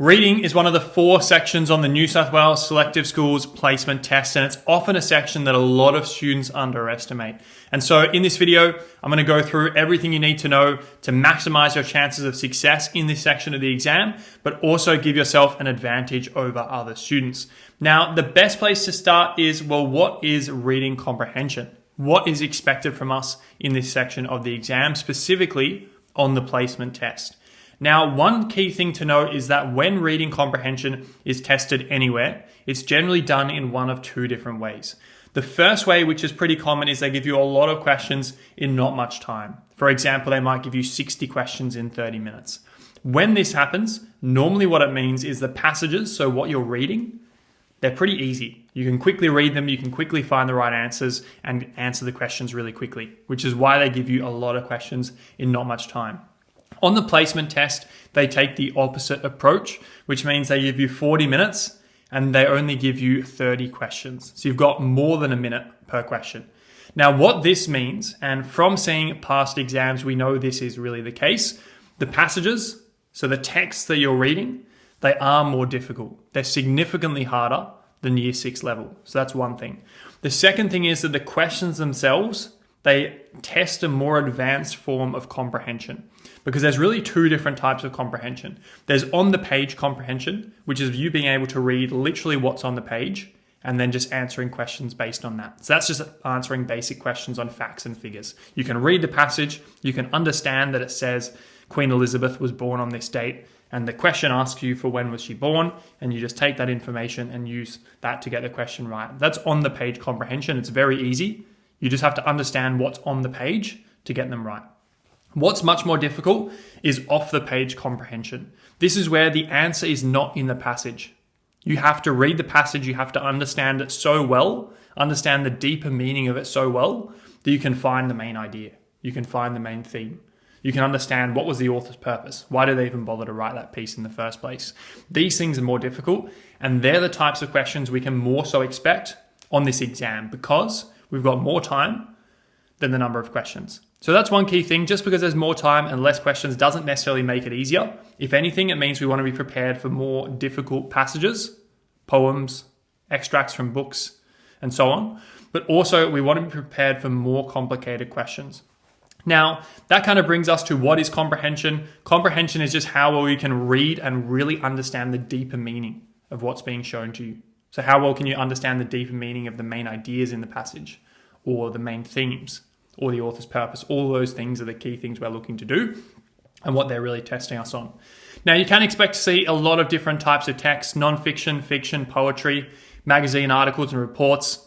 Reading is one of the 4 sections on the New South Wales Selective Schools placement test, and it's often a section that a lot of students underestimate. And so in this video, I'm going to go through everything you need to know to maximize your chances of success in this section of the exam, but also give yourself an advantage over other students. Now, the best place to start is, well, what is reading comprehension? What is expected from us in this section of the exam, specifically on the placement test? Now, one key thing to note is that when reading comprehension is tested anywhere, it's generally done in one of 2 different ways. The first way, which is pretty common, is they give you a lot of questions in not much time. For example, they might give you 60 questions in 30 minutes. When this happens, normally what it means is the passages, so what you're reading, they're pretty easy. You can quickly read them, you can quickly find the right answers and answer the questions really quickly, which is why they give you a lot of questions in not much time. On the placement test, they take the opposite approach, which means they give you 40 minutes and they only give you 30 questions. So you've got more than a minute per question. Now, what this means, and from seeing past exams, we know this is really the case, the passages, so the texts that you're reading, they are more difficult. They're significantly harder than Year 6 level. So that's one thing. The second thing is that the questions themselves, they test a more advanced form of comprehension, because there's really 2 different types of comprehension. There's on-the-page comprehension, which is you being able to read literally what's on the page and then just answering questions based on that. So that's just answering basic questions on facts and figures. You can read the passage, you can understand that it says Queen Elizabeth was born on this date, and the question asks you for when was she born, and you just take that information and use that to get the question right. That's on-the-page comprehension. It's very easy. You just have to understand what's on the page to get them right. What's much more difficult is off-the-page comprehension. This is where the answer is not in the passage. You have to read the passage, you have to understand it so well, understand the deeper meaning of it so well, that you can find the main idea. You can find the main theme. You can understand what was the author's purpose. Why did they even bother to write that piece in the first place? These things are more difficult, and they're the types of questions we can more so expect on this exam, because we've got more time than the number of questions. So that's one key thing. Just because there's more time and less questions doesn't necessarily make it easier. If anything, it means we want to be prepared for more difficult passages, poems, extracts from books, and so on. But also we want to be prepared for more complicated questions. Now, that kind of brings us to what is comprehension. Comprehension is just how well you can read and really understand the deeper meaning of what's being shown to you. So how well can you understand the deeper meaning of the main ideas in the passage, or the main themes, or the author's purpose? All those things are the key things we're looking to do and what they're really testing us on. Now, you can expect to see a lot of different types of text: non-fiction, fiction, poetry, magazine articles and reports.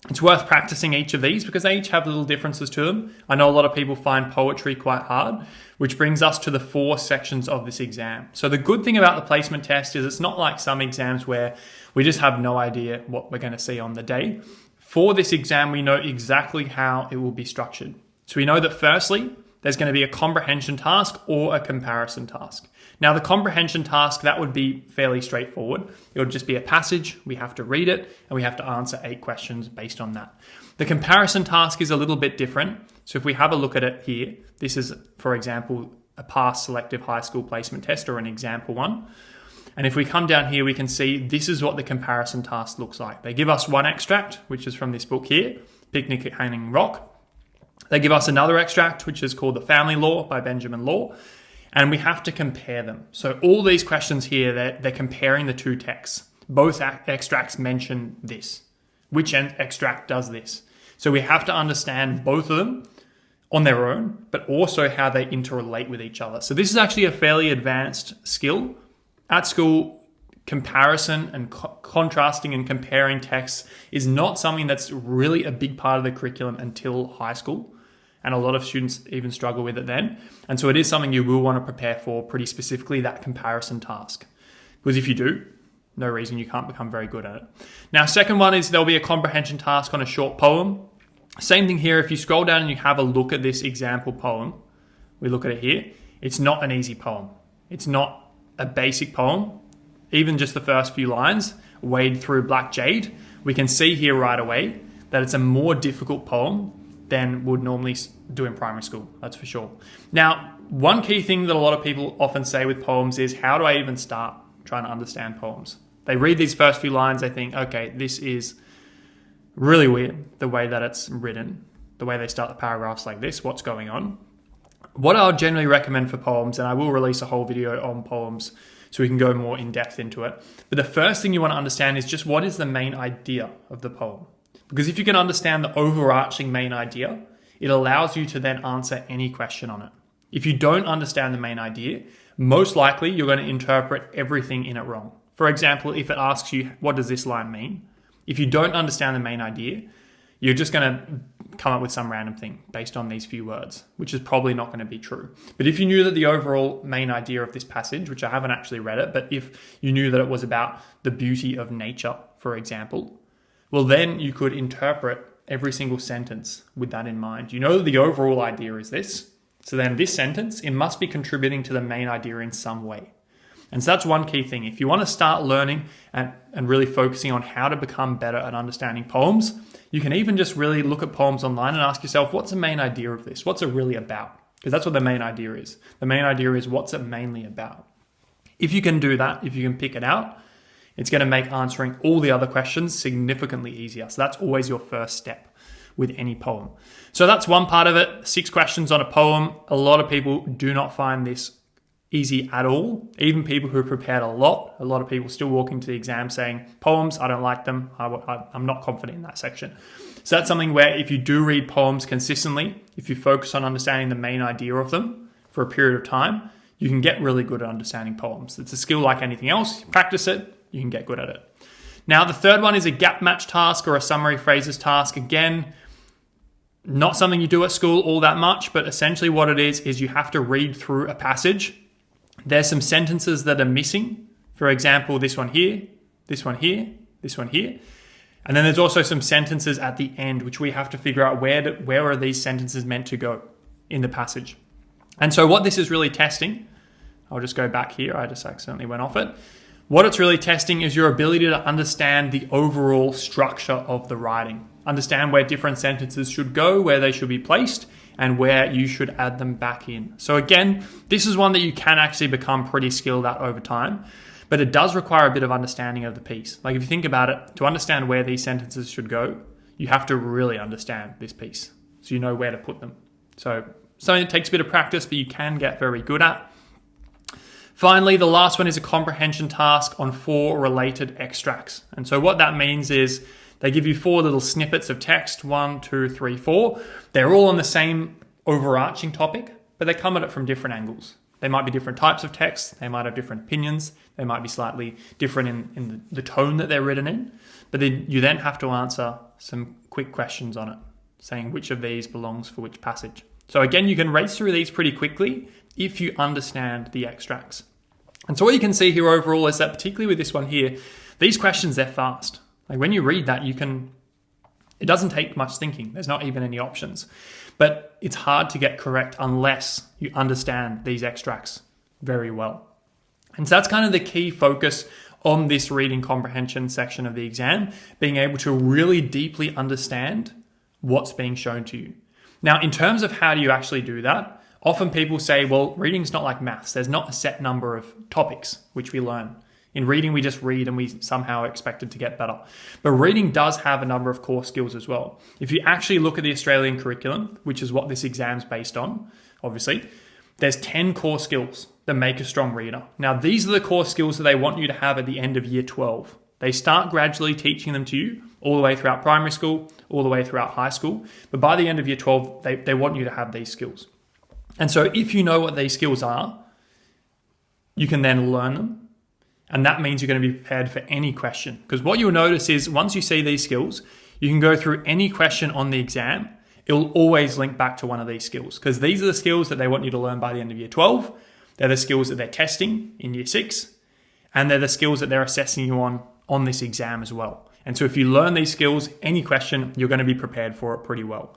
It's worth practicing each of these because they each have little differences to them. I know a lot of people find poetry quite hard, which brings us to the 4 sections of this exam. So the good thing about the placement test is it's not like some exams where we just have no idea what we're going to see on the day. For this exam, we know exactly how it will be structured. So we know that firstly, there's going to be a comprehension task or a comparison task. Now, the comprehension task, that would be fairly straightforward. It would just be a passage, we have to read it, and we have to answer 8 questions based on that. The comparison task is a little bit different. So if we have a look at it here, this is, for example, a past selective high school placement test, or an example one. And if we come down here, we can see this is what the comparison task looks like. They give us one extract, which is from this book here, Picnic at Hanging Rock. They give us another extract, which is called The Family Law by Benjamin Law. And we have to compare them. So all these questions here, they're comparing the 2 texts. Both extracts mention this. Which extract does this? So we have to understand both of them on their own, but also how they interrelate with each other. So this is actually a fairly advanced skill. At school, comparison and contrasting and comparing texts is not something that's really a big part of the curriculum until high school. And a lot of students even struggle with it then. And so it is something you will want to prepare for pretty specifically, that comparison task. Because if you do, no reason you can't become very good at it. Now, second one is there'll be a comprehension task on a short poem. Same thing here. If you scroll down and you have a look at this example poem, we look at it here. It's not an easy poem. It's not a basic poem. Even just the first few lines, wade through black jade, we can see here right away that it's a more difficult poem than would normally do in primary school, that's for sure. Now, one key thing that a lot of people often say with poems is, how do I even start? trying to understand poems. They read these first few lines, they think, okay, this is really weird, the way that it's written, the way they start the paragraphs like this, what's going on. What I'll generally recommend for poems, and I will release a whole video on poems so we can go more in depth into it, but the first thing you want to understand is just what is the main idea of the poem. Because if you can understand the overarching main idea, it allows you to then answer any question on it. If you don't understand the main idea, most likely you're going to interpret everything in it wrong. For example, if it asks you, what does this line mean? If you don't understand the main idea, you're just going to come up with some random thing based on these few words, which is probably not going to be true. But if you knew that the overall main idea of this passage, which I haven't actually read it, but if you knew that it was about the beauty of nature, for example, well, then you could interpret every single sentence with that in mind. You know that the overall idea is this. So then this sentence, it must be contributing to the main idea in some way. And so that's one key thing. If you want to start learning and really focusing on how to become better at understanding poems, you can even just really look at poems online and ask yourself, what's the main idea of this? What's it really about? Because that's what the main idea is. The main idea is what's it mainly about. If you can do that, if you can pick it out, it's going to make answering all the other questions significantly easier. So that's always your first step with any poem. So that's one part of it, 6 questions on a poem. A lot of people do not find this easy at all. Even people who have prepared a lot of people still walk into the exam saying, poems, I don't like them. I'm not confident in that section. So that's something where if you do read poems consistently, if you focus on understanding the main idea of them for a period of time, you can get really good at understanding poems. It's a skill like anything else. You practice it, you can get good at it. Now, the third one is a gap match task or a summary phrases task. Again, not something you do at school all that much, but essentially what it is you have to read through a passage. There's some sentences that are missing. For example, this one here, this one here, this one here. And then there's also some sentences at the end, which we have to figure out where are these sentences meant to go in the passage. And so what this is really testing, I'll just go back here. I just accidentally went off it. What it's really testing is your ability to understand the overall structure of the writing. Understand where different sentences should go, where they should be placed, and where you should add them back in. So again, this is one that you can actually become pretty skilled at over time, but it does require a bit of understanding of the piece. Like if you think about it, to understand where these sentences should go, you have to really understand this piece, so you know where to put them. So something that takes a bit of practice, but you can get very good at. Finally, the last one is a comprehension task on 4 related extracts. And so what that means is they give you 4 little snippets of text, 1, 2, 3, 4. They're all on the same overarching topic, but they come at it from different angles. They might be different types of text. They might have different opinions. They might be slightly different in the tone that they're written in. But then you then have to answer some quick questions on it, saying which of these belongs for which passage. So again, you can race through these pretty quickly if you understand the extracts. And so what you can see here overall is that particularly with this one here, these questions, they're fast. Like when you read that, it doesn't take much thinking. There's not even any options. But it's hard to get correct unless you understand these extracts very well. And so that's kind of the key focus on this reading comprehension section of the exam, being able to really deeply understand what's being shown to you. Now, in terms of how do you actually do that, often people say, well, reading's not like maths. There's not a set number of topics which we learn. In reading, we just read and we somehow are expected to get better. But reading does have a number of core skills as well. If you actually look at the Australian curriculum, which is what this exam's based on, obviously, there's 10 core skills that make a strong reader. Now, these are the core skills that they want you to have at the end of year 12. They start gradually teaching them to you all the way throughout primary school, all the way throughout high school. But by the end of year 12, they want you to have these skills. And so if you know what these skills are, you can then learn them. And that means you're going to be prepared for any question. Because what you'll notice is once you see these skills, you can go through any question on the exam. It will always link back to one of these skills. Because these are the skills that they want you to learn by the end of year 12. They're the skills that they're testing in year 6. And they're the skills that they're assessing you on this exam as well. And so if you learn these skills, any question, you're going to be prepared for it pretty well.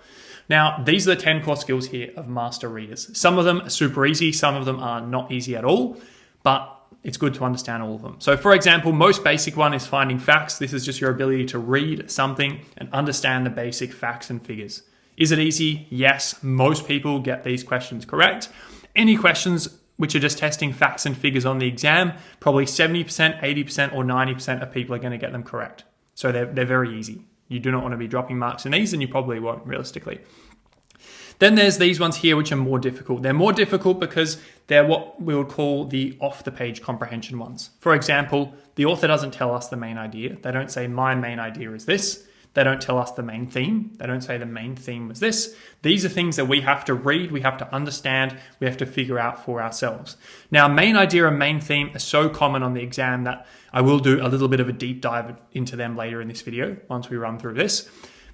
Now, these are the 10 core skills here of master readers. Some of them are super easy. Some of them are not easy at all. But it's good to understand all of them. So for example, most basic one is finding facts. This is just your ability to read something and understand the basic facts and figures. Is it easy? Yes. Most people get these questions correct. Any questions which are just testing facts and figures on the exam, probably 70%, 80%, or 90% of people are going to get them correct. So they're very easy. You do not want to be dropping marks in these, and you probably won't realistically. Then there's these ones here, which are more difficult. They're more difficult because they're what we would call the off-the-page comprehension ones. For example, the author doesn't tell us the main idea. They don't say, my main idea is this. They don't tell us the main theme. They don't say the main theme was this. These are things that we have to read, we have to understand, we have to figure out for ourselves. Now, main idea and main theme are so common on the exam that I will do a little bit of a deep dive into them later in this video once we run through this,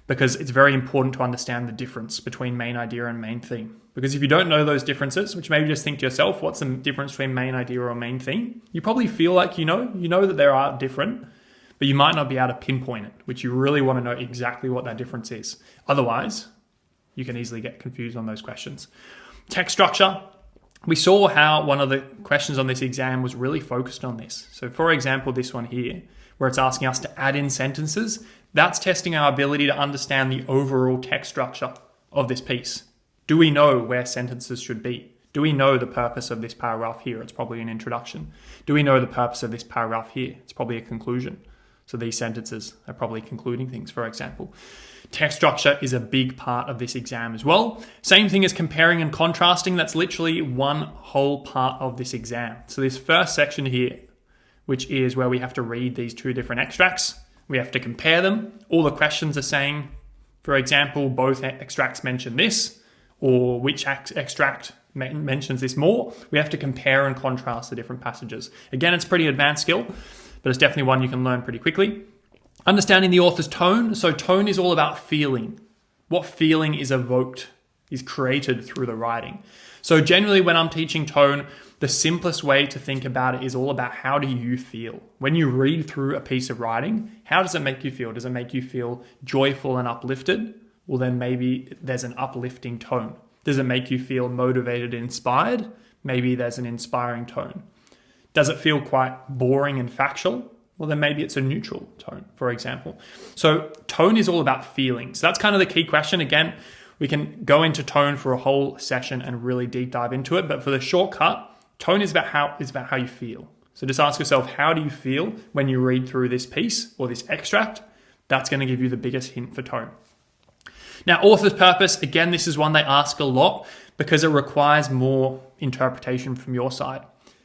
because it's very important to understand the difference between main idea and main theme. Because if you don't know those differences, which maybe just think to yourself, what's the difference between main idea or main theme? You probably feel like you know that there are different, but you might not be able to pinpoint it, which you really want to know exactly what that difference is. Otherwise, you can easily get confused on those questions. Text structure. We saw how one of the questions on this exam was really focused on this. So for example, this one here, where it's asking us to add in sentences, that's testing our ability to understand the overall text structure of this piece. Do we know where sentences should be? Do we know the purpose of this paragraph here? It's probably an introduction. Do we know the purpose of this paragraph here? It's probably a conclusion. So these sentences are probably concluding things, for example. Text structure is a big part of this exam as well. Same thing as comparing and contrasting. That's literally one whole part of this exam. So this first section here, which is where we have to read these two different extracts, we have to compare them. All the questions are saying, for example, both extracts mention this, or which extract mentions this more. We have to compare and contrast the different passages. Again, it's a pretty advanced skill, but it's definitely one you can learn pretty quickly. Understanding the author's tone. So tone is all about feeling. What feeling is evoked, is created through the writing. So generally when I'm teaching tone, the simplest way to think about it is all about how do you feel? When you read through a piece of writing, how does it make you feel? Does it make you feel joyful and uplifted? Well, then maybe there's an uplifting tone. Does it make you feel motivated and inspired? Maybe there's an inspiring tone. Does it feel quite boring and factual? Well, then maybe it's a neutral tone, for example. So tone is all about feelings. That's kind of the key question. Again, we can go into tone for a whole session and really deep dive into it. But for the shortcut, tone is about how you feel. So just ask yourself, how do you feel when you read through this piece or this extract? That's going to give you the biggest hint for tone. Now, author's purpose, again, this is one they ask a lot because it requires more interpretation from your side.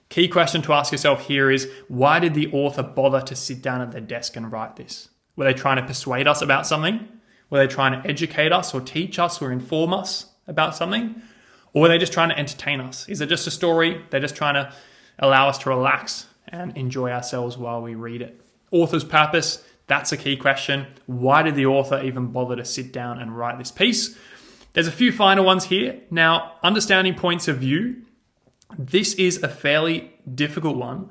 Key question to ask yourself here is, why did the author bother to sit down at their desk and write this? Were they trying to persuade us about something? Were they trying to educate us or teach us or inform us about something? Or were they just trying to entertain us? Is it just a story? They're just trying to allow us to relax and enjoy ourselves while we read it. Author's purpose, that's a key question. Why did the author even bother to sit down and write this piece? There's a few final ones here. Now, understanding points of view. This is a fairly difficult one.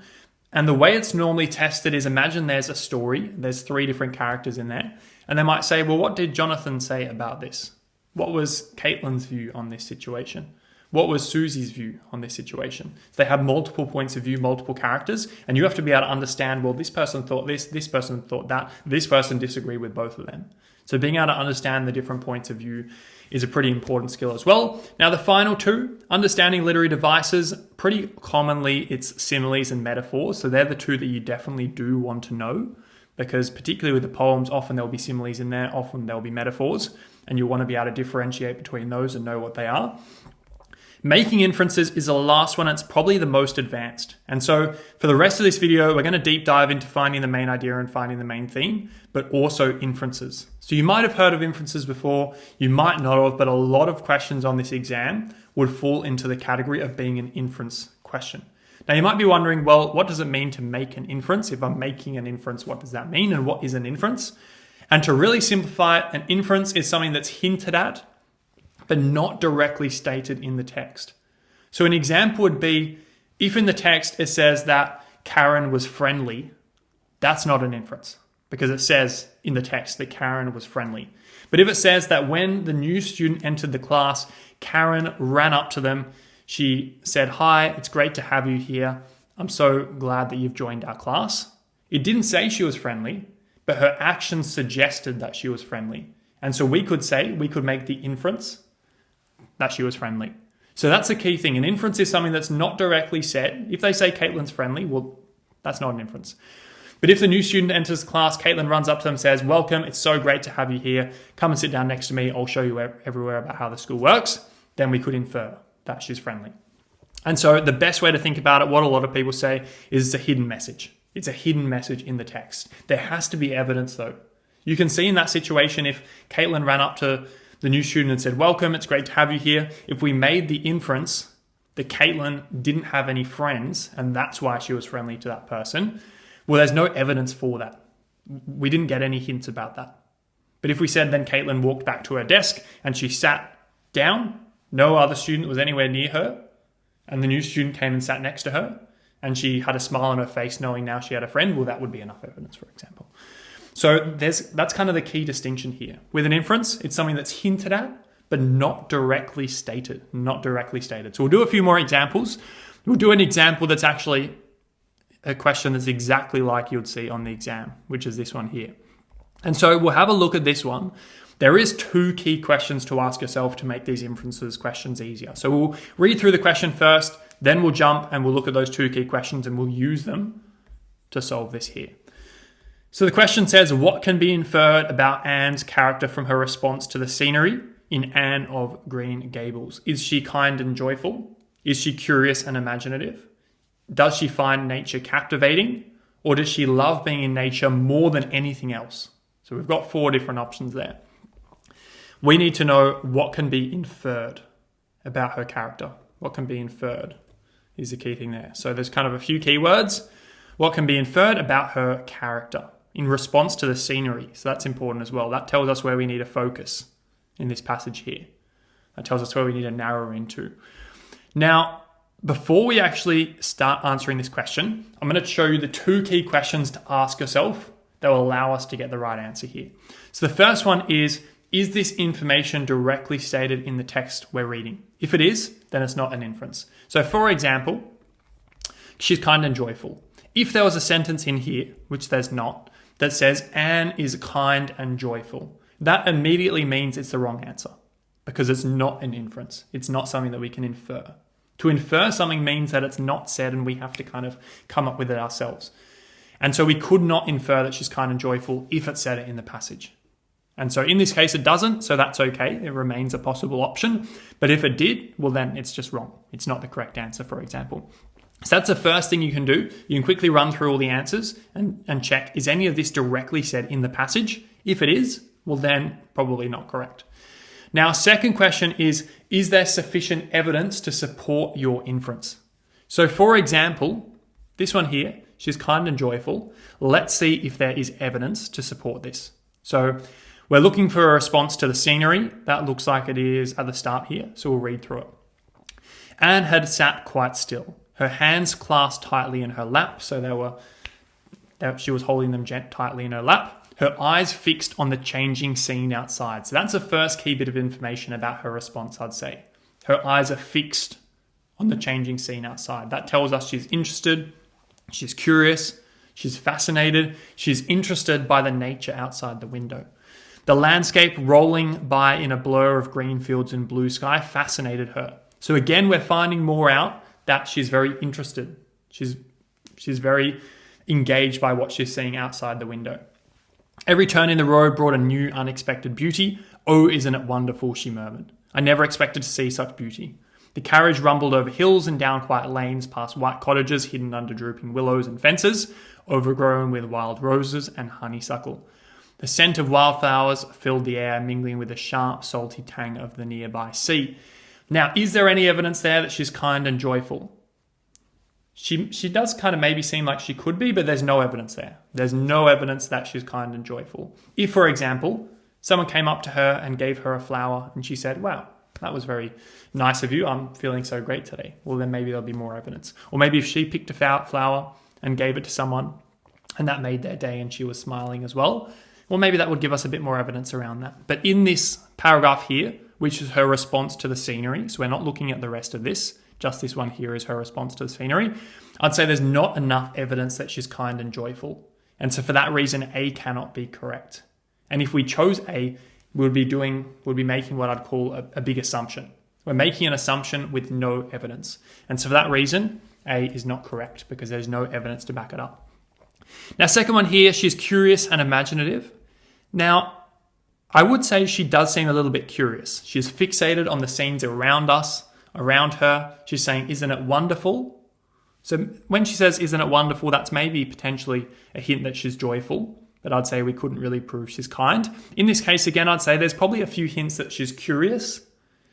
And the way it's normally tested is, imagine there's a story. There's 3 different characters in there. And they might say, well, what did Jonathan say about this? What was Caitlin's view on this situation? What was Susie's view on this situation? So they have multiple points of view, multiple characters, and you have to be able to understand, well, this person thought this person thought that, this person disagreed with both of them. So being able to understand the different points of view is a pretty important skill as well. Now, the final 2, understanding literary devices, pretty commonly it's similes and metaphors. So they're the 2 that you definitely do want to know, because particularly with the poems, often there'll be similes in there, often there'll be metaphors, and you'll want to be able to differentiate between those and know what they are. Making inferences is the last one. It's probably the most advanced. And so for the rest of this video, we're going to deep dive into finding the main idea and finding the main theme, but also inferences. So you might have heard of inferences before, you might not have, but a lot of questions on this exam would fall into the category of being an inference question. Now you might be wondering, well, what does it mean to make an inference? If I'm making an inference, what does that mean? And what is an inference? And to really simplify it, an inference is something that's hinted at, but not directly stated in the text. So an example would be, if in the text it says that Karen was friendly, that's not an inference, because it says in the text that Karen was friendly. But if it says that when the new student entered the class, Karen ran up to them, she said, "Hi, it's great to have you here. I'm so glad that you've joined our class." It didn't say she was friendly, but her actions suggested that she was friendly. And so we could make the inference that she was friendly. So that's the key thing. An inference is something that's not directly said. If they say Caitlin's friendly, well, that's not an inference. But if the new student enters class, Caitlin runs up to them and says, welcome, it's so great to have you here. Come and sit down next to me. I'll show you everywhere about how the school works. Then we could infer that she's friendly. And so the best way to think about it, what a lot of people say, is it's a hidden message. It's a hidden message in the text. There has to be evidence though. You can see in that situation if Caitlin ran up to the new student and said, welcome, it's great to have you here. If we made the inference that Caitlin didn't have any friends and that's why she was friendly to that person, well, there's no evidence for that. We didn't get any hints about that. But if we said then Caitlin walked back to her desk and she sat down, no other student was anywhere near her, and the new student came and sat next to her, and she had a smile on her face knowing now she had a friend, well, that would be enough evidence, for example. So that's kind of the key distinction here. With an inference, it's something that's hinted at, but not directly stated. So we'll do a few more examples. We'll do an example that's actually a question that's exactly like you would see on the exam, which is this one here. And so we'll have a look at this one. There is 2 key questions to ask yourself to make these inferences questions easier. So we'll read through the question first, then we'll jump and we'll look at those 2 key questions and we'll use them to solve this here. So the question says, what can be inferred about Anne's character from her response to the scenery in Anne of Green Gables? Is she kind and joyful? Is she curious and imaginative? Does she find nature captivating? Or does she love being in nature more than anything else? So we've got 4 different options there. We need to know what can be inferred about her character. What can be inferred is the key thing there. So there's kind of a few keywords. What can be inferred about her character in response to the scenery? So that's important as well. That tells us where we need to focus in this passage here. That tells us where we need to narrow into. Now, before we actually start answering this question, I'm going to show you the 2 key questions to ask yourself that will allow us to get the right answer here. So the first one is this information directly stated in the text we're reading? If it is, then it's not an inference. So for example, she's kind and joyful. If there was a sentence in here, which there's not, that says Anne is kind and joyful, that immediately means it's the wrong answer because it's not an inference. It's not something that we can infer. To infer something means that it's not said and we have to kind of come up with it ourselves. And so we could not infer that she's kind and joyful if it said it in the passage. And so in this case, it doesn't, so that's okay. It remains a possible option. But if it did, well, then it's just wrong. It's not the correct answer, for example. So that's the first thing you can do. You can quickly run through all the answers and check, is any of this directly said in the passage? If it is, well, then probably not correct. Now, second question is there sufficient evidence to support your inference? So for example, this one here, she's kind and joyful. Let's see if there is evidence to support this. So we're looking for a response to the scenery. That looks like it is at the start here. So we'll read through it. Anne had sat quite still, her hands clasped tightly in her lap. So she was holding them tightly in her lap. Her eyes fixed on the changing scene outside. So that's the first key bit of information about her response, I'd say. Her eyes are fixed on the changing scene outside. That tells us she's interested, she's curious, she's fascinated, she's interested by the nature outside the window. The landscape rolling by in a blur of green fields and blue sky fascinated her. So again, we're finding more out that she's very interested. She's very engaged by what she's seeing outside the window. Every turn in the road brought a new, unexpected beauty. Oh, isn't it wonderful, she murmured. I never expected to see such beauty. The carriage rumbled over hills and down quiet lanes, past white cottages hidden under drooping willows and fences, overgrown with wild roses and honeysuckle. The scent of wildflowers filled the air, mingling with the sharp, salty tang of the nearby sea. Now, is there any evidence there that she's kind and joyful? She does kind of maybe seem like she could be, but there's no evidence there. There's no evidence that she's kind and joyful. If, for example, someone came up to her and gave her a flower and she said, wow, that was very nice of you. I'm feeling so great today. Well, then maybe there'll be more evidence. Or maybe if she picked a flower and gave it to someone and that made their day and she was smiling as well, well, maybe that would give us a bit more evidence around that. But in this paragraph here, which is her response to the scenery, so we're not looking at the rest of this, just this one here is her response to the scenery, I'd say there's not enough evidence that she's kind and joyful. And so for that reason, A cannot be correct. And if we chose A, we'd be making what I'd call a big assumption. We're making an assumption with no evidence. And so for that reason, A is not correct because there's no evidence to back it up. Now, second one here, she's curious and imaginative. Now, I would say she does seem a little bit curious. She's fixated on the scenes around us, around her. She's saying, isn't it wonderful? So when she says, isn't it wonderful, that's maybe potentially a hint that she's joyful, but I'd say we couldn't really prove she's kind. In this case, again, I'd say there's probably a few hints that she's curious,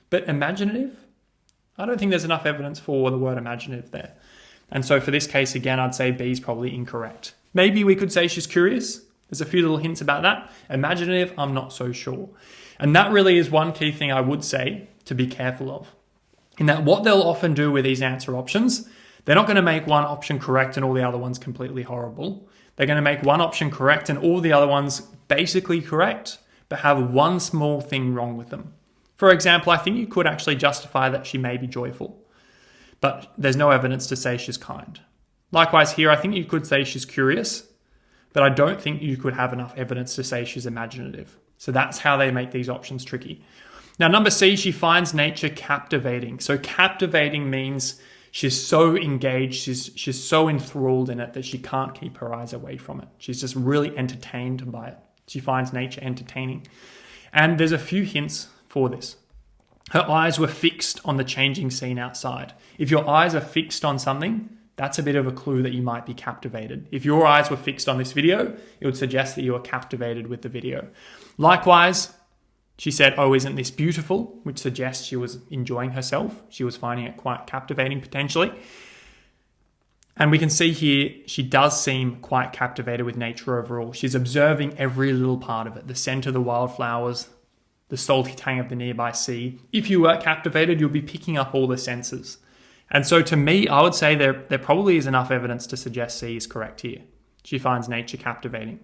but imaginative? I don't think there's enough evidence for the word imaginative there. And so for this case, again, I'd say B is probably incorrect. Maybe we could say she's curious. There's a few little hints about that. Imaginative, I'm not so sure. And that really is one key thing I would say to be careful of. In that what they'll often do with these answer options, they're not going to make one option correct and all the other ones completely horrible. They're going to make one option correct and all the other ones basically correct, but have one small thing wrong with them. For example, I think you could actually justify that she may be joyful, but there's no evidence to say she's kind. Likewise here, I think you could say she's curious, but I don't think you could have enough evidence to say she's imaginative. So that's how they make these options tricky. Now, number C, she finds nature captivating. So captivating means she's so engaged, she's so enthralled in it that she can't keep her eyes away from it. She's just really entertained by it. She finds nature entertaining. And there's a few hints for this. Her eyes were fixed on the changing scene outside. If your eyes are fixed on something, that's a bit of a clue that you might be captivated. If your eyes were fixed on this video, it would suggest that you were captivated with the video. Likewise, she said, oh, isn't this beautiful? Which suggests she was enjoying herself. She was finding it quite captivating potentially. And we can see here, she does seem quite captivated with nature overall. She's observing every little part of it. The scent of the wildflowers, the salty tang of the nearby sea. If you were captivated, you'll be picking up all the senses. And so to me, I would say there probably is enough evidence to suggest C is correct here. She finds nature captivating.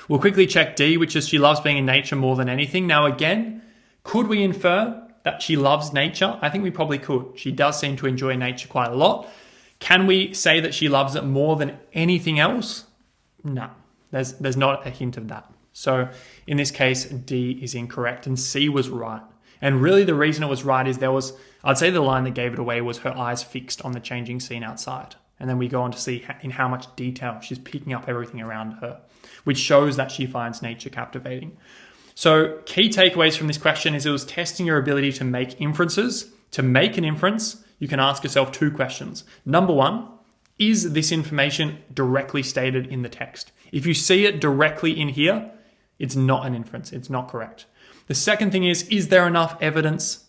We'll quickly check D, which is she loves being in nature more than anything. Now again, could we infer that she loves nature? I think we probably could. She does seem to enjoy nature quite a lot. Can we say that she loves it more than anything else? No, there's not a hint of that. So in this case, D is incorrect and C was right. And really the reason it was right is I'd say the line that gave it away was her eyes fixed on the changing scene outside. And then we go on to see in how much detail she's picking up everything around her, which shows that she finds nature captivating. So key takeaways from this question is it was testing your ability to make inferences. To make an inference, you can ask yourself two questions. Number one, is this information directly stated in the text? If you see it directly in here, it's not an inference. It's not correct. The second thing is there enough evidence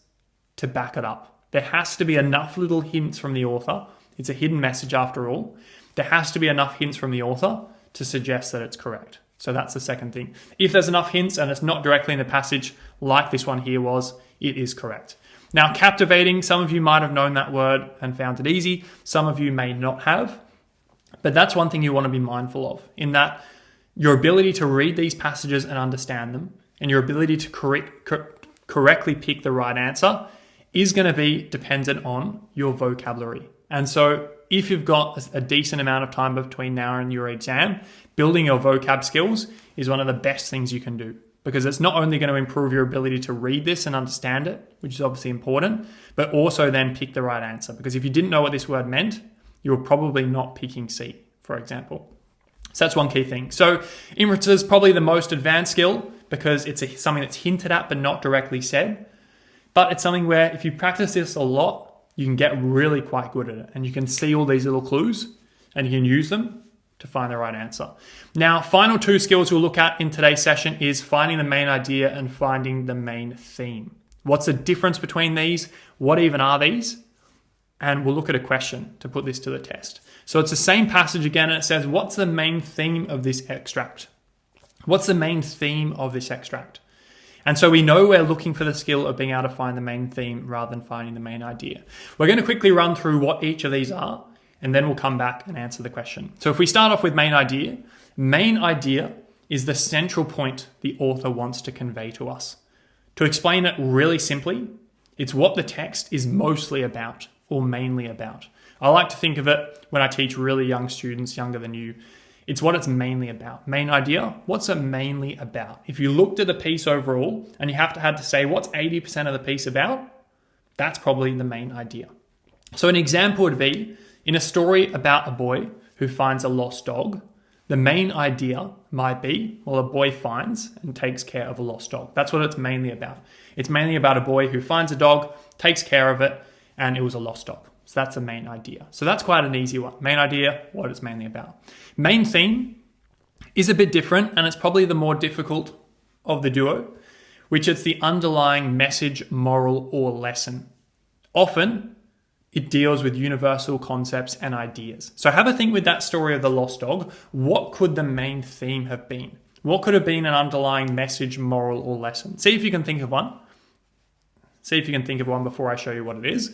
to back it up? There has to be enough little hints from the author. It's a hidden message after all. There has to be enough hints from the author to suggest that it's correct. So that's the second thing. If there's enough hints and it's not directly in the passage like this one here was, it is correct. Now, captivating, some of you might have known that word and found it easy. Some of you may not have. But that's one thing you want to be mindful of, in that your ability to read these passages and understand them, and your ability to correctly pick the right answer is going to be dependent on your vocabulary. And so if you've got a decent amount of time between now and your exam, building your vocab skills is one of the best things you can do, because it's not only going to improve your ability to read this and understand it, which is obviously important, but also then pick the right answer. Because if you didn't know what this word meant, you were probably not picking C, for example. So that's one key thing. So inferences is probably the most advanced skill because it's something that's hinted at but not directly said. But it's something where if you practice this a lot, you can get really quite good at it. And you can see all these little clues and you can use them to find the right answer. Now, final two skills we'll look at in today's session is finding the main idea and finding the main theme. What's the difference between these? What even are these? And we'll look at a question to put this to the test. So it's the same passage again, and it says, what's the main theme of this extract? What's the main theme of this extract? And so we know we're looking for the skill of being able to find the main theme rather than finding the main idea. We're going to quickly run through what each of these are, and then we'll come back and answer the question. So if we start off with main idea is the central point the author wants to convey to us. To explain it really simply, it's what the text is mostly about or mainly about. I like to think of it when I teach really young students, younger than you, it's what it's mainly about. Main idea, what's it mainly about? If you looked at the piece overall and you had to say what's 80% of the piece about, That's probably the main idea. So an example would be, in a story about a boy who finds a lost dog, the main idea might be, well, a boy finds and takes care of a lost dog. That's what it's mainly about. It's mainly about a boy who finds a dog, takes care of it, and it was a lost dog. So that's the main idea. So that's quite an easy one. Main idea, what it's mainly about. Main theme is a bit different, and it's probably the more difficult of the duo, which is the underlying message, moral, or lesson. Often, it deals with universal concepts and ideas. So have a think with that story of the lost dog. What could the main theme have been? What could have been an underlying message, moral, or lesson? See if you can think of one. See if you can think of one before I show you what it is.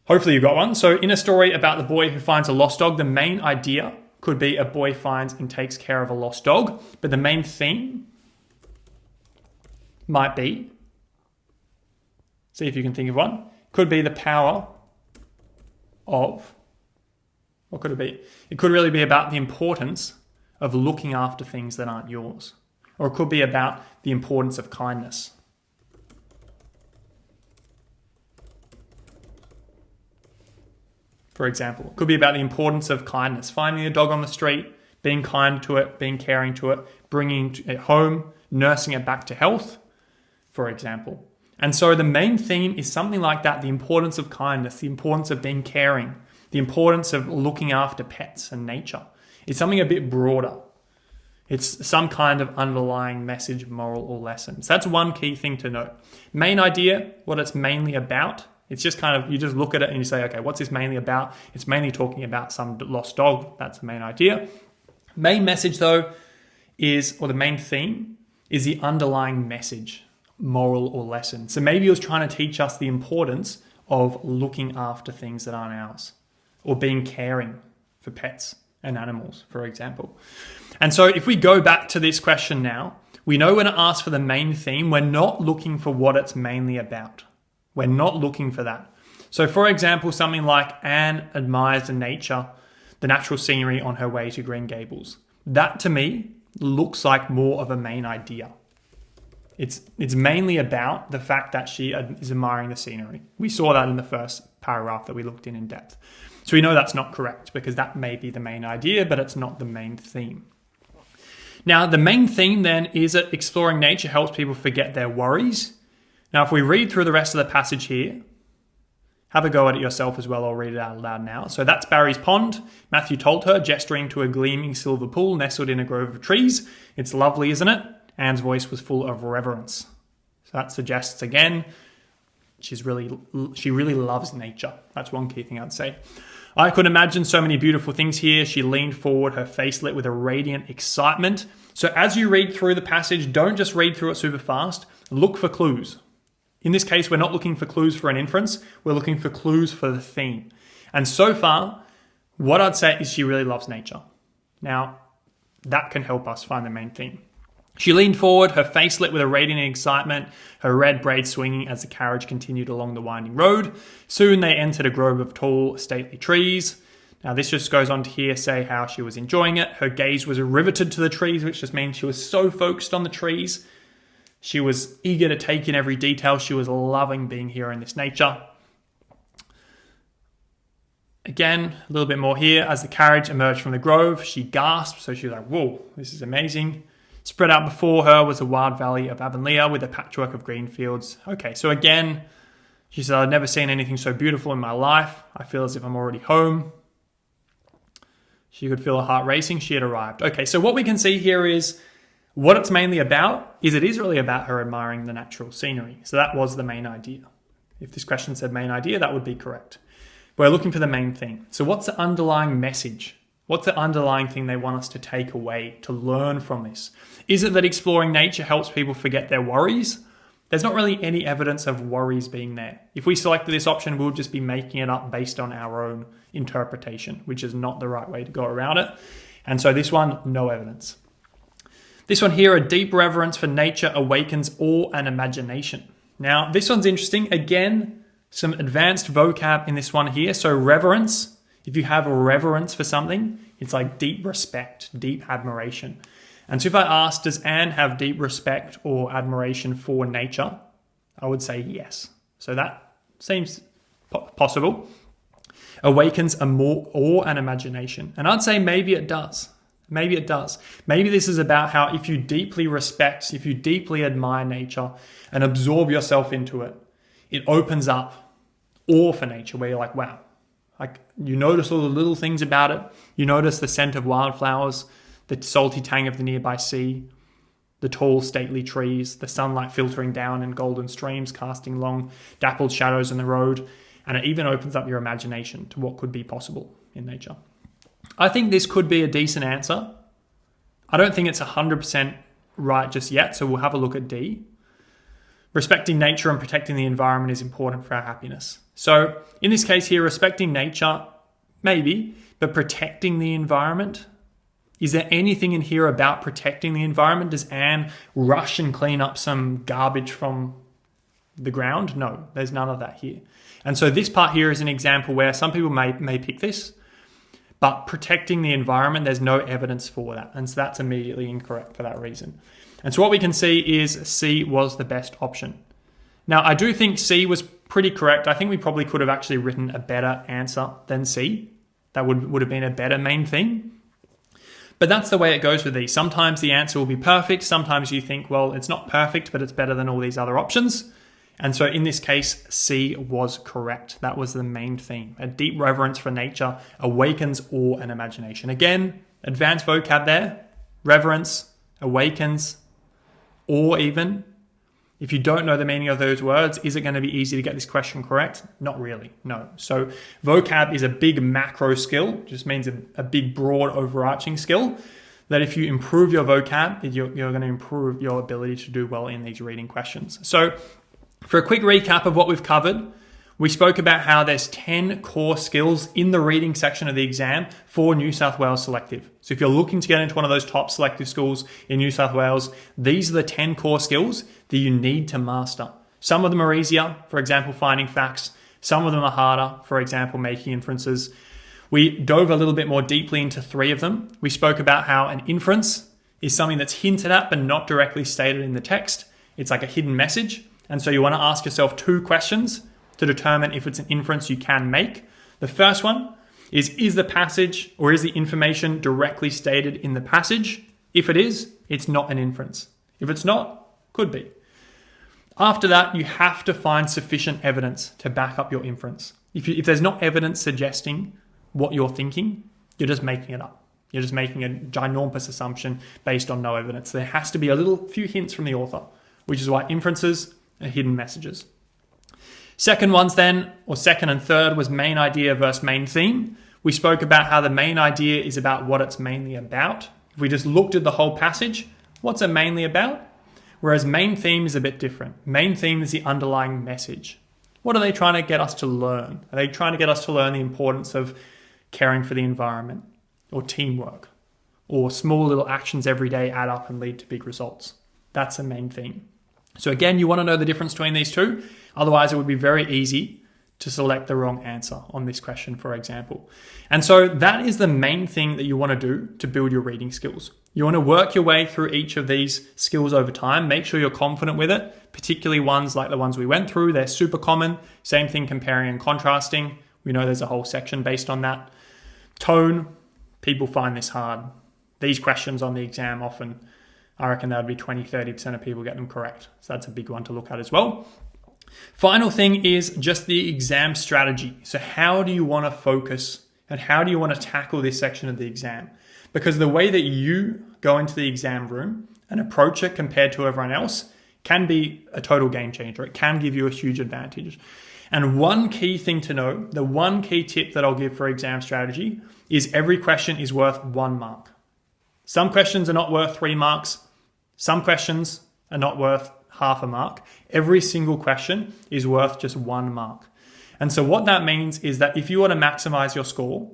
Hopefully you got one. So in a story about the boy who finds a lost dog, the main idea could be a boy finds and takes care of a lost dog. But the main theme might be, see if you can think of one, could be the power of, what could it be? It could really be about the importance of looking after things that aren't yours. Or it could be about the importance of kindness. For example, it could be about the importance of kindness, finding a dog on the street, being kind to it, being caring to it, bringing it home, nursing it back to health, for example. And so the main theme is something like that, the importance of kindness, the importance of being caring, the importance of looking after pets and nature. It's something a bit broader. It's some kind of underlying message, moral, or lesson. So that's one key thing to note. Main idea, what it's mainly about. It's just kind of, you just look at it and you say, okay, what's this mainly about? It's mainly talking about some lost dog. That's the main idea. Main message though is, or the main theme is the underlying message, moral or lesson. So maybe it was trying to teach us the importance of looking after things that aren't ours, or being caring for pets and animals, for example. And so if we go back to this question now, we know when it asks for the main theme, we're not looking for what it's mainly about. We're not looking for that. So for example, something like Anne admires the natural scenery on her way to Green Gables. That to me looks like more of a main idea. It's mainly about the fact that she is admiring the scenery. We saw that in the first paragraph that we looked in depth. So we know that's not correct because that may be the main idea, but it's not the main theme. Now, the main theme then is that exploring nature helps people forget their worries. Now, if we read through the rest of the passage here, have a go at it yourself as well. I'll read it out loud now. So that's Barry's pond. Matthew told her, gesturing to a gleaming silver pool nestled in a grove of trees. It's lovely, isn't it? Anne's voice was full of reverence. So that suggests, again, she really loves nature. That's one key thing I'd say. I could imagine so many beautiful things here. She leaned forward, her face lit with a radiant excitement. So as you read through the passage, don't just read through it super fast. Look for clues. In this case, we're not looking for clues for an inference. We're looking for clues for the theme. And so far, what I'd say is she really loves nature. Now, that can help us find the main theme. She leaned forward, her face lit with a radiant excitement, her red braid swinging as the carriage continued along the winding road. Soon they entered a grove of tall, stately trees. Now this just goes on to here say how she was enjoying it. Her gaze was riveted to the trees, which just means she was so focused on the trees. She was eager to take in every detail. She was loving being here in this nature. Again, a little bit more here. As the carriage emerged from the grove, she gasped. So she was like, whoa, this is amazing. Spread out before her was a wild valley of Avonlea with a patchwork of green fields. Okay, so again, she said, I've never seen anything so beautiful in my life. I feel as if I'm already home. She could feel her heart racing. She had arrived. Okay, so what we can see here is what it's mainly about is it is really about her admiring the natural scenery. So that was the main idea. If this question said main idea, that would be correct. We're looking for the main thing. So what's the underlying message? What's the underlying thing they want us to take away, to learn from this? Is it that exploring nature helps people forget their worries? There's not really any evidence of worries being there. If we selected this option, we'll just be making it up based on our own interpretation, which is not the right way to go around it. And so this one, no evidence. This one here, a deep reverence for nature awakens awe and imagination. Now, this one's interesting. Again, some advanced vocab in this one here. So reverence, if you have a reverence for something, it's like deep respect, deep admiration. And so if I ask, does Anne have deep respect or admiration for nature? I would say yes. So that seems possible, awakens a more awe and imagination. And I'd say maybe it does. Maybe it does. Maybe this is about how if you deeply respect, if you deeply admire nature and absorb yourself into it, it opens up awe for nature where you're like, wow. Like you notice all the little things about it. You notice the scent of wildflowers, the salty tang of the nearby sea, the tall stately trees, the sunlight filtering down in golden streams, casting long dappled shadows in the road. And it even opens up your imagination to what could be possible in nature. I think this could be a decent answer. I don't think it's 100% right just yet, so we'll have a look at D. Respecting nature and protecting the environment is important for our happiness. So in this case here, respecting nature, maybe, but protecting the environment, is there anything in here about protecting the environment? Does Anne rush and clean up some garbage from the ground? No, there's none of that here. And so this part here is an example where some people may pick this, but protecting the environment, there's no evidence for that. And so that's immediately incorrect for that reason. And so what we can see is C was the best option. Now, I do think C was pretty correct. I think we probably could have actually written a better answer than C. That would have been a better main theme. But that's the way it goes with these. Sometimes the answer will be perfect. Sometimes you think, well, it's not perfect, but it's better than all these other options. And so in this case, C was correct. That was the main theme. A deep reverence for nature awakens awe and imagination. Again, advanced vocab there. Reverence, awakens, awe even. If you don't know the meaning of those words, is it going to be easy to get this question correct? Not really, no. So vocab is a big macro skill, just means a big broad overarching skill that if you improve your vocab, you're going to improve your ability to do well in these reading questions. So for a quick recap of what we've covered, we spoke about how there's 10 core skills in the reading section of the exam for New South Wales Selective. So if you're looking to get into one of those top selective schools in New South Wales, these are the 10 core skills that you need to master. Some of them are easier, for example, finding facts. Some of them are harder, for example, making inferences. We dove a little bit more deeply into 3 of them. We spoke about how an inference is something that's hinted at but not directly stated in the text. It's like a hidden message. And so you want to ask yourself 2 questions to determine if it's an inference you can make. The first one is the passage or is the information directly stated in the passage? If it is, it's not an inference. If it's not, could be. After that, you have to find sufficient evidence to back up your inference. If there's not evidence suggesting what you're thinking, you're just making it up. You're just making a ginormous assumption based on no evidence. There has to be a few hints from the author, which is why inferences are hidden messages. Second ones then, or second and third, was main idea versus main theme. We spoke about how the main idea is about what it's mainly about. If we just looked at the whole passage, what's it mainly about? Whereas main theme is a bit different. Main theme is the underlying message. What are they trying to get us to learn? Are they trying to get us to learn the importance of caring for the environment or teamwork or small little actions every day add up and lead to big results? That's the main theme. So again, you want to know the difference between these 2. Otherwise, it would be very easy to select the wrong answer on this question, for example. And so that is the main thing that you want to do to build your reading skills. You want to work your way through each of these skills over time. Make sure you're confident with it, particularly ones like the ones we went through. They're super common. Same thing comparing and contrasting. We know there's a whole section based on that. Tone, people find this hard. These questions on the exam often, I reckon that would be 20-30% of people get them correct. So that's a big one to look at as well. Final thing is just the exam strategy. So how do you want to focus and how do you want to tackle this section of the exam? Because the way that you go into the exam room and approach it compared to everyone else can be a total game changer. It can give you a huge advantage. And one key thing to know, the one key tip that I'll give for exam strategy is every question is worth 1 mark. Some questions are not worth 3 marks. Some questions are not worth half a mark. Every single question is worth just 1 mark. And so what that means is that if you want to maximize your score,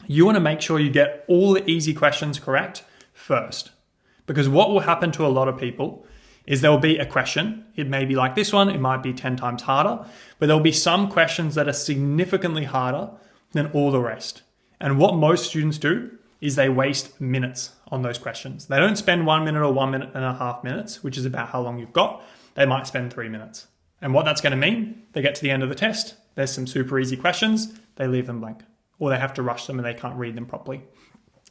you want to make sure you get all the easy questions correct first. Because what will happen to a lot of people is there will be a question. It may be like this one. It might be 10 times harder. But there'll be some questions that are significantly harder than all the rest. And what most students do is they waste minutes on those questions. They don't spend 1 minute or 1.5 minutes, which is about how long you've got. They might spend 3 minutes. And what that's going to mean, they get to the end of the test, there's some super easy questions, they leave them blank, or they have to rush them and they can't read them properly.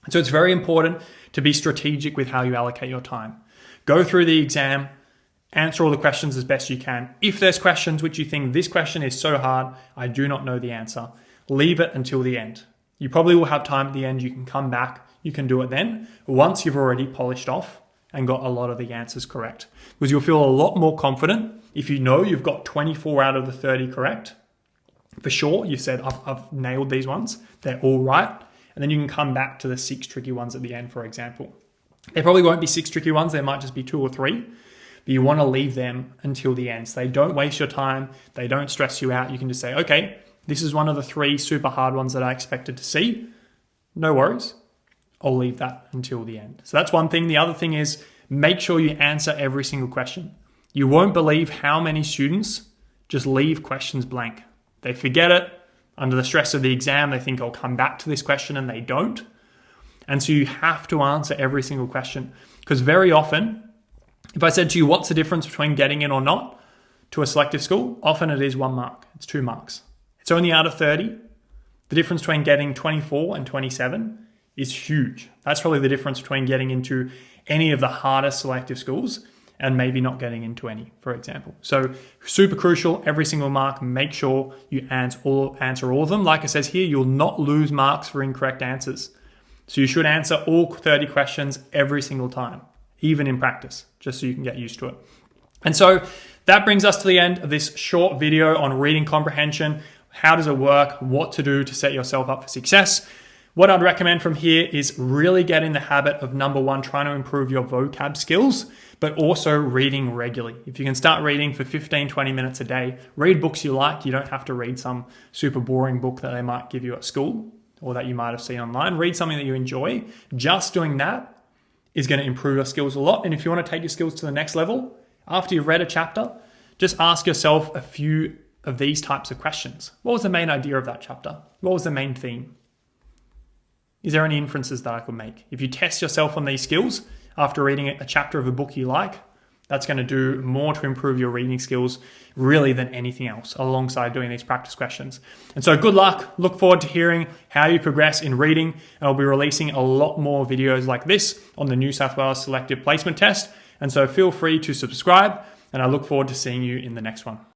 So it's very important to be strategic with how you allocate your time. Go through the exam, answer all the questions as best you can. If there's questions which you think this question is so hard, I do not know the answer, leave it until the end. You probably will have time at the end, you can come back, you can do it then, once you've already polished off and got a lot of the answers correct. Because you'll feel a lot more confident if you know you've got 24 out of the 30 correct. For sure, you said, I've nailed these ones, they're all right. And then you can come back to the 6 tricky ones at the end, for example. There probably won't be 6 tricky ones, there might just be 2 or 3. But you want to leave them until the end. So they don't waste your time, they don't stress you out. You can just say, okay, this is one of the 3 super hard ones that I expected to see. No worries, I'll leave that until the end. So that's one thing. The other thing is make sure you answer every single question. You won't believe how many students just leave questions blank. They forget it. Under the stress of the exam, they think I'll come back to this question and they don't. And so you have to answer every single question. Because very often, if I said to you, what's the difference between getting in or not to a selective school? Often it is 1 mark. It's 2 marks. It's only out of 30. The difference between getting 24 and 27 is huge. That's probably the difference between getting into any of the hardest selective schools and maybe not getting into any, for example. So super crucial, every single mark, make sure you answer all of them. Like it says here, you'll not lose marks for incorrect answers. So you should answer all 30 questions every single time, even in practice, just so you can get used to it. And so that brings us to the end of this short video on reading comprehension. How does it work? What to do to set yourself up for success? What I'd recommend from here is really get in the habit of, number 1, trying to improve your vocab skills, but also reading regularly. If you can start reading for 15, 20 minutes a day, read books you like. You don't have to read some super boring book that they might give you at school or that you might have seen online. Read something that you enjoy. Just doing that is going to improve your skills a lot. And if you want to take your skills to the next level, after you've read a chapter, just ask yourself a few of these types of questions. What was the main idea of that chapter? What was the main theme? Is there any inferences that I could make? If you test yourself on these skills after reading a chapter of a book you like, that's going to do more to improve your reading skills really than anything else, alongside doing these practice questions. And so good luck. Look forward to hearing how you progress in reading. And I'll be releasing a lot more videos like this on the New South Wales Selective Placement Test. And so feel free to subscribe, and I look forward to seeing you in the next one.